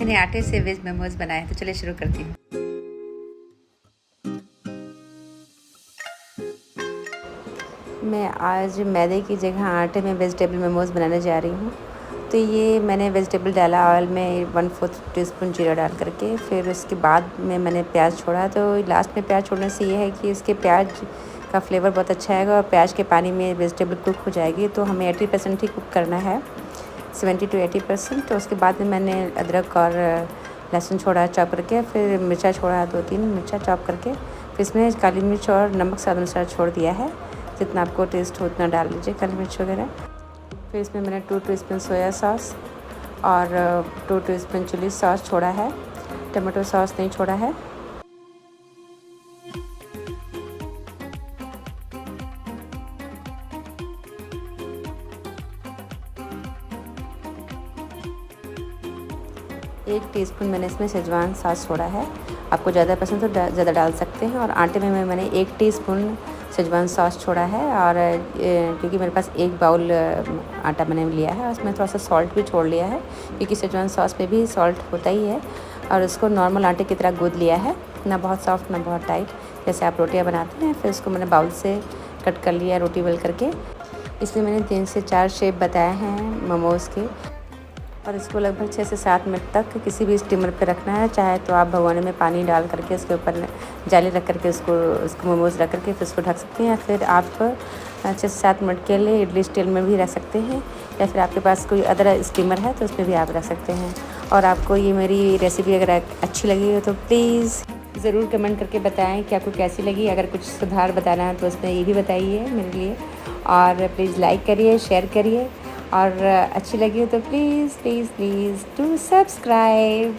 मैंने आटे से वेज मोमोज बनाए तो चलिए शुरू करती हूँ। मैं आज मैदे की जगह आटे में वेजिटेबल मोमोज बनाने जा रही हूँ। तो ये मैंने वेजिटेबल डाला ऑयल में 1/4 टीस्पून जीरा डाल करके, फिर उसके बाद में मैंने प्याज छोड़ा। तो लास्ट में प्याज छोड़ने से ये है कि इसके प्याज का फ्लेवर बहुत अच्छा आएगा और प्याज के पानी में वेजिटेबल कुक हो जाएगी। तो हमें 80% ही कुक करना है, 70 to 80%। तो उसके बाद में मैंने अदरक और लहसुन छोड़ा चॉप करके, फिर मिर्चा छोड़ा 2-3 मिर्चा चॉप करके, फिर इसमें काली मिर्च और नमक स्वाद अनुसार छोड़ दिया है। जितना आपको टेस्ट हो उतना डाल लीजिए काली मिर्च वगैरह। फिर इसमें मैंने 2 टीस्पून सोया सॉस और 2 टीस्पून चिली सॉस छोड़ा है, टमाटो सॉस नहीं छोड़ा है। एक टीस्पून मैंने इसमें शेजवान सॉस छोड़ा है। आपको ज़्यादा पसंद तो ज़्यादा डाल सकते हैं। और आटे में मैंने 1 टीस्पून शेजवान सॉस छोड़ा है। और क्योंकि मेरे पास 1 बाउल आटा मैंने लिया है, उसमें थोड़ा सा सॉल्ट भी छोड़ लिया है, क्योंकि शेजवान सॉस में भी सॉल्ट होता ही है। और उसको नॉर्मल आटे की तरह गूँथ लिया है, ना बहुत सॉफ्ट ना बहुत टाइट, जैसे आप रोटियाँ बनाते हैं। फिर उसको मैंने बाउल से कट कर लिया रोटी बेल करके। इसमें मैंने 3 से 4 शेप बताए हैं मोमोज़ के। और इसको लगभग 6 से 7 मिनट तक किसी भी स्टीमर पे रखना है। चाहे तो आप भगोने में पानी डाल करके उसके ऊपर जाली रख करके उसको मोमोज़ रख करके फिर उसको ढक सकते हैं, या फिर आप 6 से 7 मिनट के लिए इडली स्टील में भी रख सकते हैं, या फिर आपके पास कोई अदर स्टीमर है तो उसमें भी आप रख सकते हैं। और आपको ये मेरी रेसिपी अगर अच्छी लगी हो तो प्लीज़ ज़रूर कमेंट करके बताएं कि आपको कैसी लगी। अगर कुछ सुधार बताना है तो उसमें ये भी बताइए मेरे लिए। और प्लीज़ लाइक करिए, शेयर करिए, और अच्छी लगी हो तो please please please do subscribe.